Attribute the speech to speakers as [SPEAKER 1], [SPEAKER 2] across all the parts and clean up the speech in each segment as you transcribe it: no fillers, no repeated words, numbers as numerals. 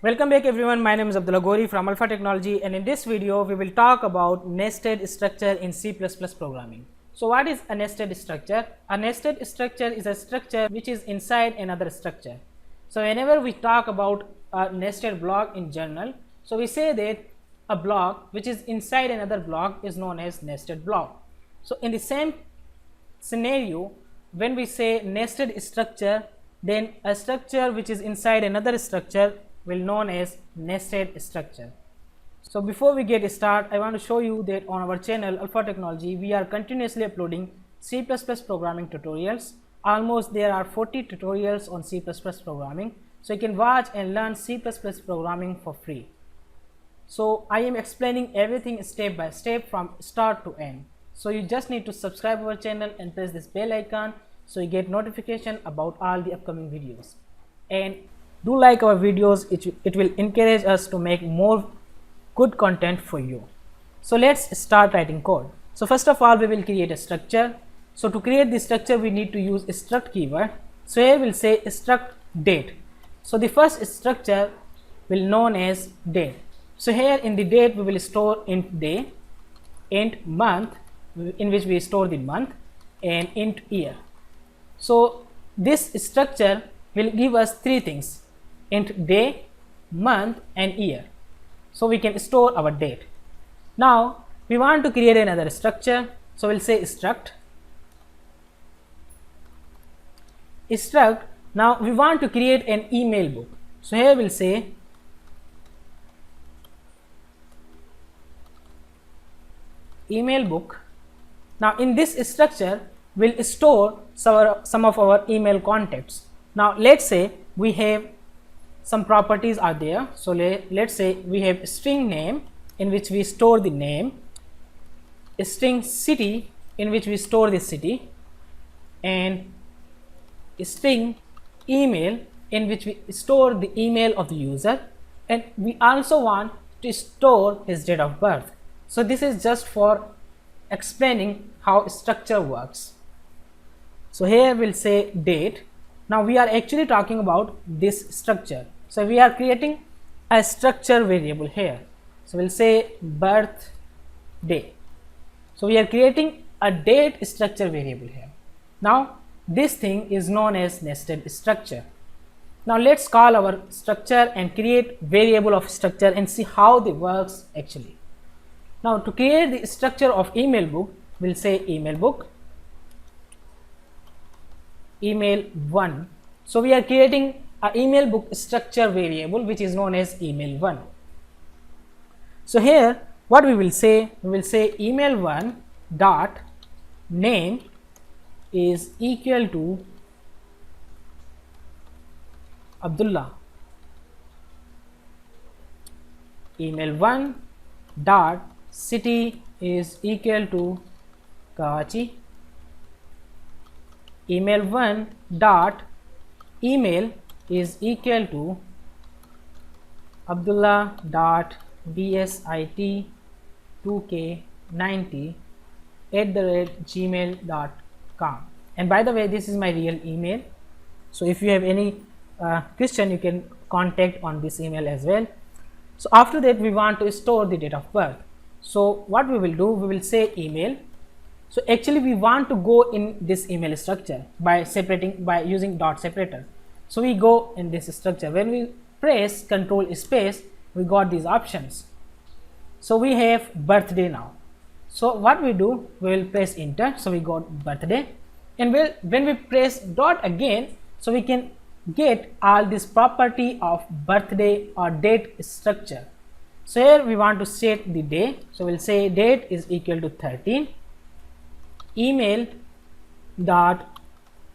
[SPEAKER 1] Welcome back everyone, my name is Abdullah Gori from Alpha Technology, and in this video we will talk about nested structure in C++ programming. So what is a nested structure? A nested structure is a structure which is inside another structure. So whenever we talk about a nested block in general, so we say that a block which is inside another block is known as nested block. So in the same scenario, when we say nested structure, then a structure which is inside another structure will known as nested structure. So before we get started, I want to show you that on our channel Alpha Technology we are continuously uploading C++ programming tutorials. Almost there are 40 tutorials on C++ programming, so you can watch and learn C++ programming for free. So I am explaining everything step by step from start to end. So you just need to subscribe our channel and press this bell icon so you get notification about all the upcoming videos. And do like our videos, it will encourage us to make more good content for you. So let's start writing code. So first of all we will create a structure. So to create this structure we need to use a struct keyword. So here we'll say struct date. So the first structure will known as date. So here in the date we will store int day, int month in which we store the month, and int year. So this structure will give us three things: int day, month, and year. So we can store our date. Now we want to create another structure, so we'll say struct. Now we want to create an email book, so here we'll say email book. Now in this structure we'll store some of our email contacts. Now let's say we have some properties are there. So let's say we have string name in which we store the name, string city in which we store the city, and string email in which we store the email of the user, and we also want to store his date of birth. So this is just for explaining how structure works. So here we'll say date. Now we are actually talking about this structure. So we are creating a structure variable here. So we'll say birthday. So we are creating a date structure variable here. Now this thing is known as nested structure. Now let's call our structure and create variable of structure and see how they works actually. Now to create the structure of email book, we'll say email book, email1. So we are creating a email book structure variable which is known as email1. So here what we will say email1 dot name is equal to Abdullah, email1 dot city is equal to Karachi, email1 dot email is equal to Abdullah dot bsit 2k90 @gmail.com. and by the way, this is my real email, so if you have any question you can contact on this email as well. So after that we want to store the date of birth. So what we will do, we will say email. So actually we want to go in this email structure by using dot separator. So we go in this structure. When we press control space, we got these options. So we have birthday now. So what we do, we will press enter. So we got birthday, and when we press dot again, so we can get all this property of birthday or date structure. So here we want to set the day. So we'll say date is equal to 13, email dot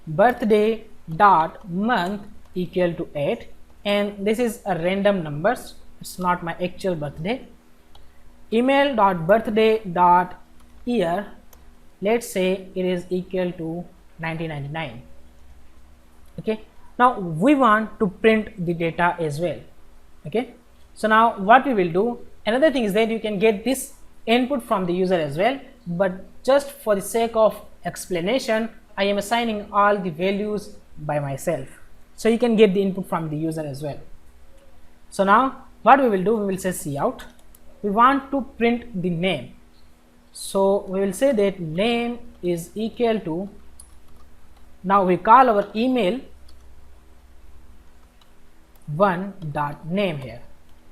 [SPEAKER 1] birthday dot month equal to 8, and this is a random numbers, it's not my actual birthday. Email dot birthday dot year, let's say it is equal to 1999. Okay, now we want to print the data as well. Okay, so now what we will do, another thing is that you can get this input from the user as well, but just for the sake of explanation I am assigning all the values by myself, so you can get the input from the user as well. So now what we will do, we will say cout. We want to print the name, so we will say that name is equal to, now we call our email one dot name here,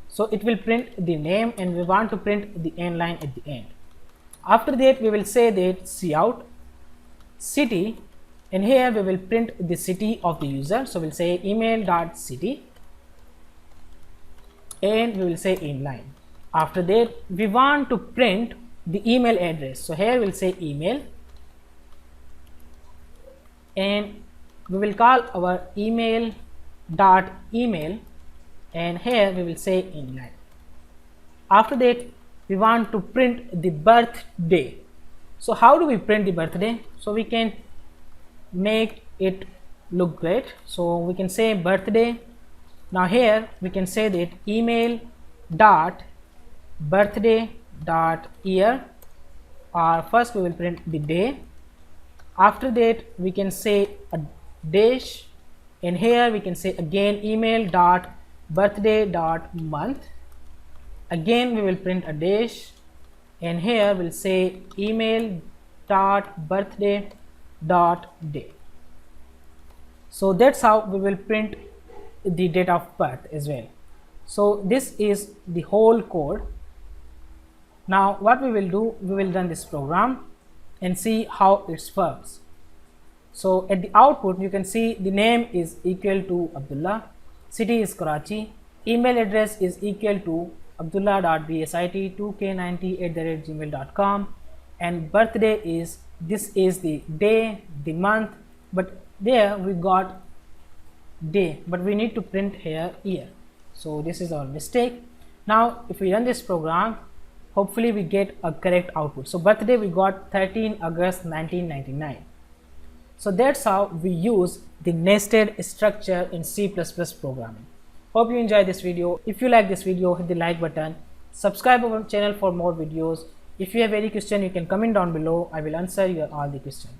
[SPEAKER 1] so it will print the name, and we want to print the end line at the end. After that we will say that cout city, and here we will print the city of the user, so we'll say email dot city, and we will say inline. After that we want to print the email address, so here we'll say email, and we will call our email dot email, and here we will say inline. After that we want to print the birthday. So how do we print the birthday? So we can make it look great, so we can say birthday. Now here we can say that email dot birthday dot year, or first we will print the day. After that we can say a dash, and here we can say again email dot birthday dot month, again we will print a dash, and here we'll say email dot birthday dot day. So that's how we will print the date of birth as well. So this is the whole code. Now what we will do, we will run this program and see how it works. So at the output you can see the name is equal to Abdullah, city is Karachi, email address is equal to abdullah.bsit2k90@gmail.com, and birthday is, this is the day, the month, but there we got day, but we need to print here year, so this is our mistake. Now if we run this program, hopefully we get a correct output. So birthday we got 13 August 1999. So that's how we use the nested structure in C++ programming. Hope you enjoyed this video. If you like this video, hit the like button, subscribe our channel for more videos. If you have any question, you can comment down below. I will answer your all the questions.